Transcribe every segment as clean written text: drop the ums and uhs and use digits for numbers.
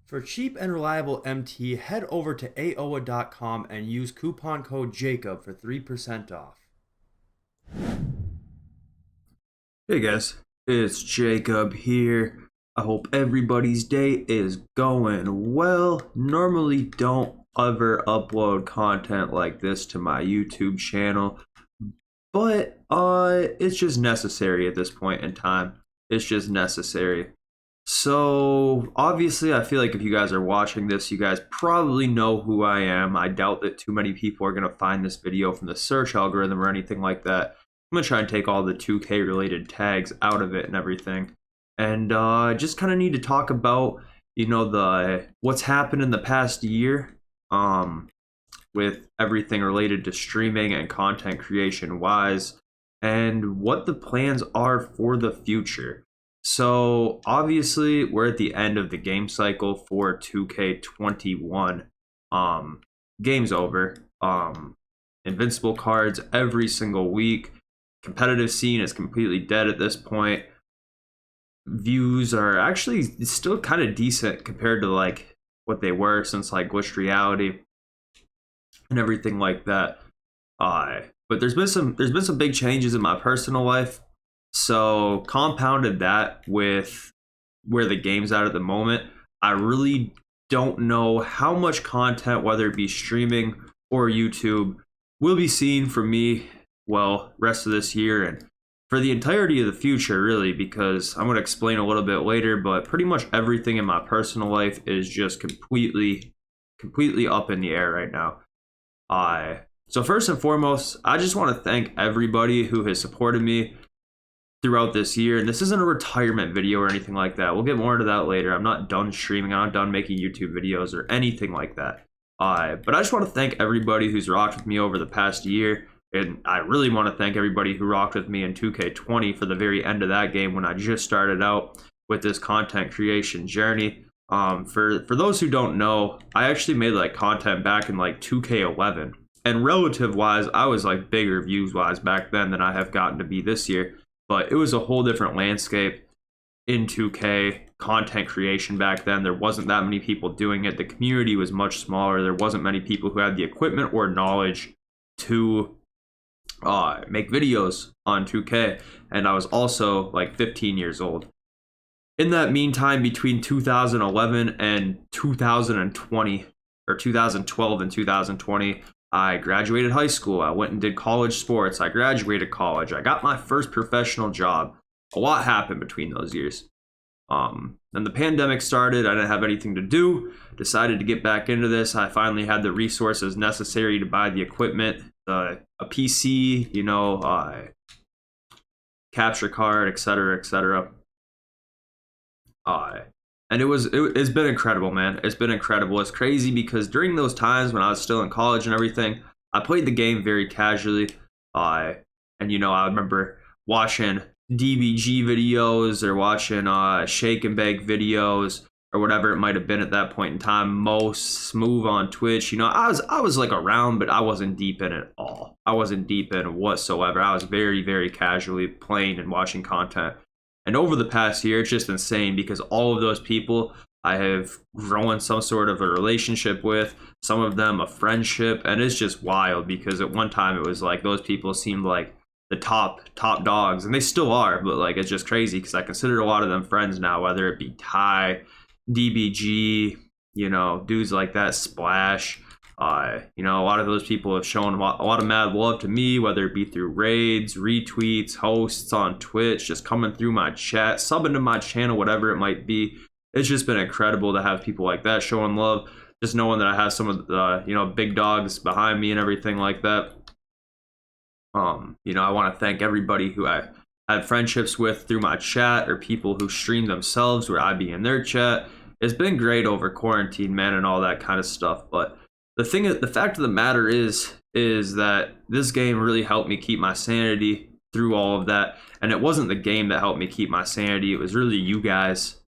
For cheap and reliable MT, head over to aoa.com and use coupon code JACOB for 3% off. Hey guys, it's Jacob here. I hope everybody's day is going well. Normally don't ever upload content like this to my YouTube channel, but it's just necessary at this point in time. It's just necessary. So obviously I feel like if you guys are watching this, you guys probably know who I am. I doubt that too many people are going to find this video from the search algorithm or anything like that. I'm going to try and take all the 2K related tags out of it and everything. And just kind of need to talk about, the what's happened in the past year with everything related to streaming and content creation wise, and what the plans are for the future. So obviously we're at the end of the game cycle for 2K21. Game's over. Invincible cards every single week. Competitive scene is completely dead at this point. Views are actually still kind of decent compared to like what they were since like glitched reality and everything like that. But there's been some big changes in my personal life. So compounded that with where the game's at the moment, I really don't know how much content, whether it be streaming or YouTube, will be seen from me, rest of this year and for the entirety of the future, really, because I'm going to explain a little bit later, but pretty much everything in my personal life is just completely up in the air right now. So first and foremost, I just want to thank everybody who has supported me throughout this year. And this isn't a retirement video or anything like that. We'll get more into that later. I'm not done streaming. I'm not done making YouTube videos or anything like that. But I just want to thank everybody who's rocked with me over the past year. And I really want to thank everybody who rocked with me in 2K20 for the very end of that game when I just started out with this content creation journey. For those who don't know, I actually made like content back in like 2K11. And relative wise, I was like bigger views wise back then than I have gotten to be this year. But it was a whole different landscape in 2K content creation back then. There wasn't that many people doing it. The community was much smaller. There wasn't many people who had the equipment or knowledge to make videos on 2K. And I was also like 15 years old. In that meantime, between 2011 and 2020, or 2012 and 2020, I graduated high school. I went and did college sports. I graduated college. I got my first professional job. A lot happened between those years. Then the pandemic started. I didn't have anything to do. Decided to get back into this. I finally had the resources necessary to buy the equipment, a PC, capture card, etc., etc. And it's been incredible, man. It's been incredible. It's crazy because during those times when I was still in college and everything, I played the game very casually. I remember watching DBG videos or watching Shake and Bake videos or whatever it might have been at that point in time. Most Smooth on Twitch. I was like around, but I wasn't deep in it all. I wasn't deep in it whatsoever. I was very, very casually playing and watching content. And over the past year, it's just insane because all of those people I have grown some sort of a relationship with, some of them a friendship, and it's just wild because at one time it was like those people seemed like the top dogs, and they still are, but like it's just crazy because I consider a lot of them friends now, whether it be Ty, DBG, dudes like that, Splash. A lot of those people have shown a lot of mad love to me, whether it be through raids, retweets, hosts on Twitch, just coming through my chat, subbing to my channel, whatever it might be. It's just been incredible to have people like that showing love, just knowing that I have some of the, big dogs behind me and everything like that. I want to thank everybody who I had friendships with through my chat or people who stream themselves where I be in their chat. It's been great over quarantine, man, and all that kind of stuff, but the fact of the matter is that this game really helped me keep my sanity through all of that. And it wasn't the game that helped me keep my sanity. It was really you guys.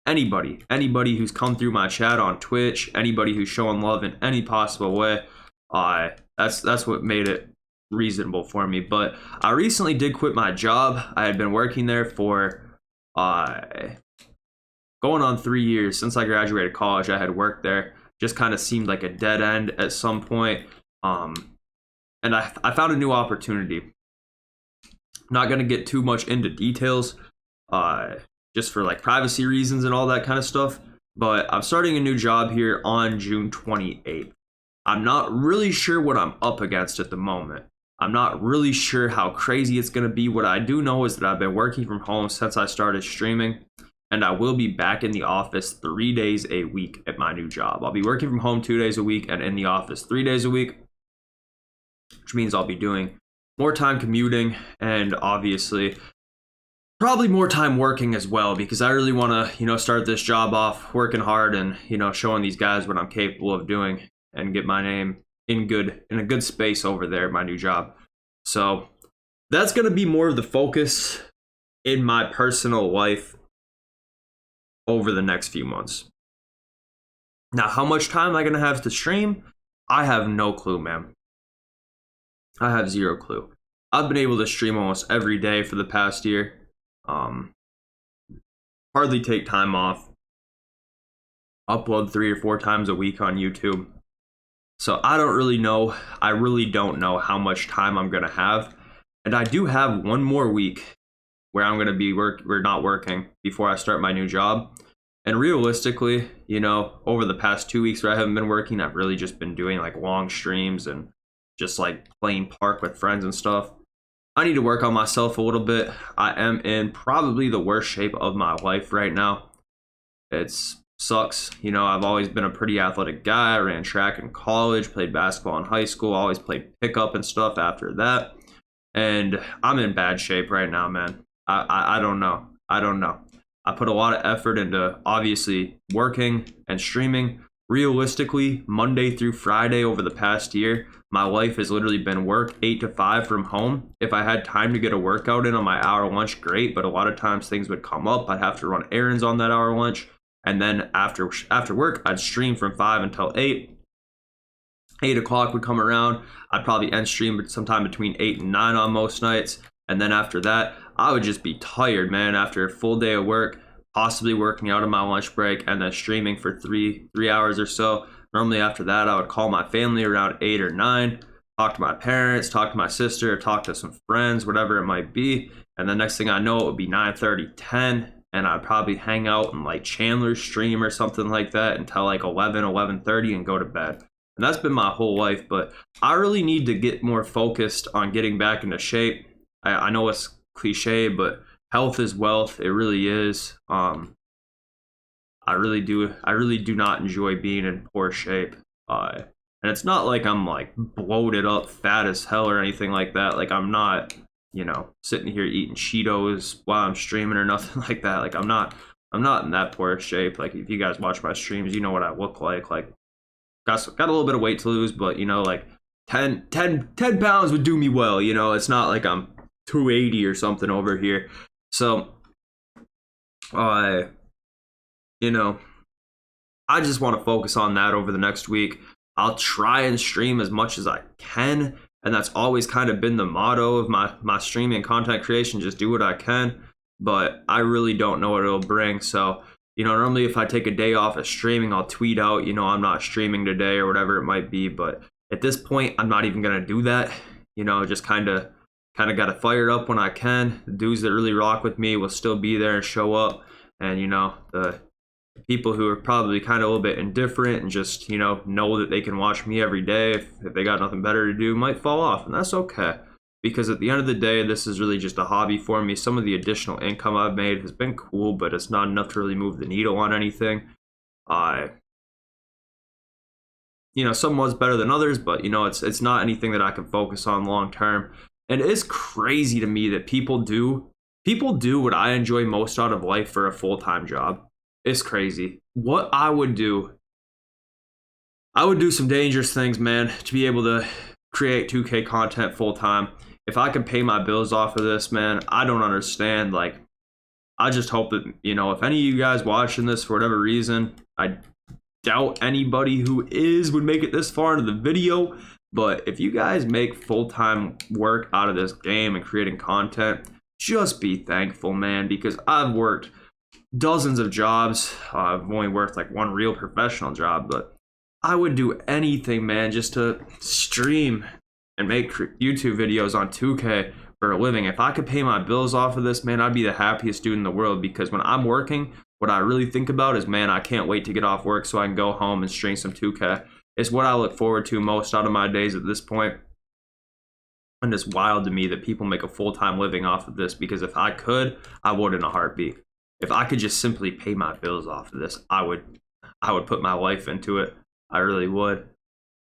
Anybody who's come through my chat on Twitch, anybody who's showing love in any possible way. That's what made it reasonable for me. But I recently did quit my job. I had been working there for going going on 3 years since I graduated college. I had worked there. Just kind of seemed like a dead end at some point. And I found a new opportunity. Not going to get too much into details, just for like privacy reasons and all that kind of stuff. But I'm starting a new job here on June 28th. I'm not really sure what I'm up against at the moment. I'm not really sure how crazy it's going to be. What I do know is that I've been working from home since I started streaming, and I will be back in the office 3 days a week at my new job. I'll be working from home 2 days a week and in the office 3 days a week, which means I'll be doing more time commuting and obviously probably more time working as well, because I really want to, start this job off working hard and, showing these guys what I'm capable of doing and get my name in a good space over there at my new job. So that's going to be more of the focus in my personal life over the next few months. Now, how much time am I going to have to stream? I have no clue, man. I have zero clue. I've been able to stream almost every day for the past year. Hardly take time off. Upload 3 or 4 times a week on YouTube. So I don't really know. I really don't know how much time I'm going to have. And I do have 1 more week where I'm going to be we're not working before I start my new job. And realistically, over the past 2 weeks where I haven't been working, I've really just been doing like long streams and just like playing park with friends and stuff. I need to work on myself a little bit. I am in probably the worst shape of my life right now. It sucks. I've always been a pretty athletic guy. I ran track in college, played basketball in high school, always played pickup and stuff after that. And I'm in bad shape right now, man. I don't know. I put a lot of effort into obviously working and streaming. Realistically, Monday through Friday over the past year, my life has literally been work 8 to 5 from home. If I had time to get a workout in on my hour lunch, great. But a lot of times things would come up. I'd have to run errands on that hour lunch. And then after work, I'd stream from 5 until 8. 8 o'clock would come around. I'd probably end stream sometime between 8 and 9 on most nights. And then after that, I would just be tired, man, after a full day of work, possibly working out on my lunch break and then streaming for three hours or so. Normally after that, I would call my family around 8 or 9, talk to my parents, talk to my sister, talk to some friends, whatever it might be. And the next thing I know, it would be 9:30, 10, and I'd probably hang out in like Chandler's stream or something like that until like 11, 11:30 and go to bed. And that's been my whole life, but I really need to get more focused on getting back into shape. I know it's cliche, but health is wealth. It really is. I really do not enjoy being in poor shape. And it's not like I'm like bloated up, fat as hell or anything like that. Like I'm not, sitting here eating Cheetos while I'm streaming or nothing like that. Like I'm not in that poor shape. Like if you guys watch my streams, you know what I look like. Like got a little bit of weight to lose, but like 10 pounds would do me well. It's not like I'm 280 or something over here. So, I just want to focus on that over the next week. I'll try and stream as much as I can. And that's always kind of been the motto of my streaming content creation. Just do what I can. But I really don't know what it'll bring. So, normally if I take a day off of streaming, I'll tweet out, I'm not streaming today or whatever it might be. But at this point, I'm not even going to do that. Just kind of got to fire it up when I can. The dudes that really rock with me will still be there and show up. And, the people who are probably kind of a little bit indifferent and just, know that they can watch me every day if they got nothing better to do might fall off. And that's okay. Because at the end of the day, this is really just a hobby for me. Some of the additional income I've made has been cool, but it's not enough to really move the needle on anything. Some was better than others, but, it's not anything that I can focus on long term. And it is crazy to me that people do what I enjoy most out of life for a full-time job. It's crazy. What I would do some dangerous things, man, to be able to create 2K content full-time. If I could pay my bills off of this, man, I don't understand. Like, I just hope that, if any of you guys watching this for whatever reason, I doubt anybody who would make it this far into the video. But if you guys make full-time work out of this game and creating content, just be thankful, man, because I've worked dozens of jobs. I've only worked like one real professional job, but I would do anything, man, just to stream and make YouTube videos on 2K for a living. If I could pay my bills off of this, man, I'd be the happiest dude in the world, because when I'm working, what I really think about is, man, I can't wait to get off work so I can go home and stream some 2K. It's what I look forward to most out of my days at this point. And it's wild to me that people make a full-time living off of this, because if I could, I would in a heartbeat. If I could just simply pay my bills off of this, I would put my life into it. I really would.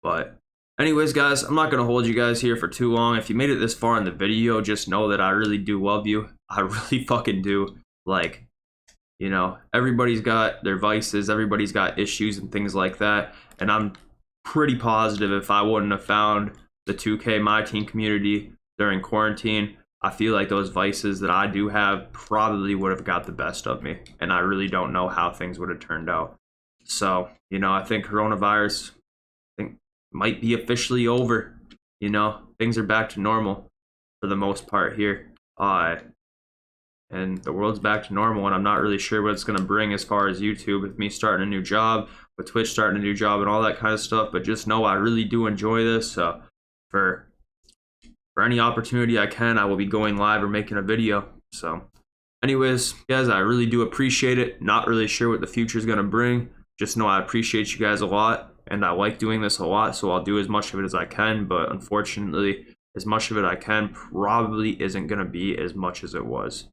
But anyways, guys, I'm not going to hold you guys here for too long. If you made it this far in the video, just know that I really do love you. I really fucking do. Like, you know, everybody's got their vices, everybody's got issues and things like that. And I'm pretty positive if I wouldn't have found the 2K My Team community during quarantine, I feel like those vices that I do have probably would have got the best of me. And I really don't know how things would have turned out. So, you know, I think coronavirus might be officially over. You know, things are back to normal for the most part here. And the world's back to normal, and I'm not really sure what it's going to bring as far as YouTube, with me starting a new job, with Twitch starting a new job and all that kind of stuff. But just know I really do enjoy this. So for any opportunity I can, I will be going live or making a video. So anyways, guys, I really do appreciate it. Not really sure what the future is going to bring. Just know I appreciate you guys a lot, and I like doing this a lot, so I'll do as much of it as I can. But unfortunately, as much of it I can probably isn't going to be as much as it was.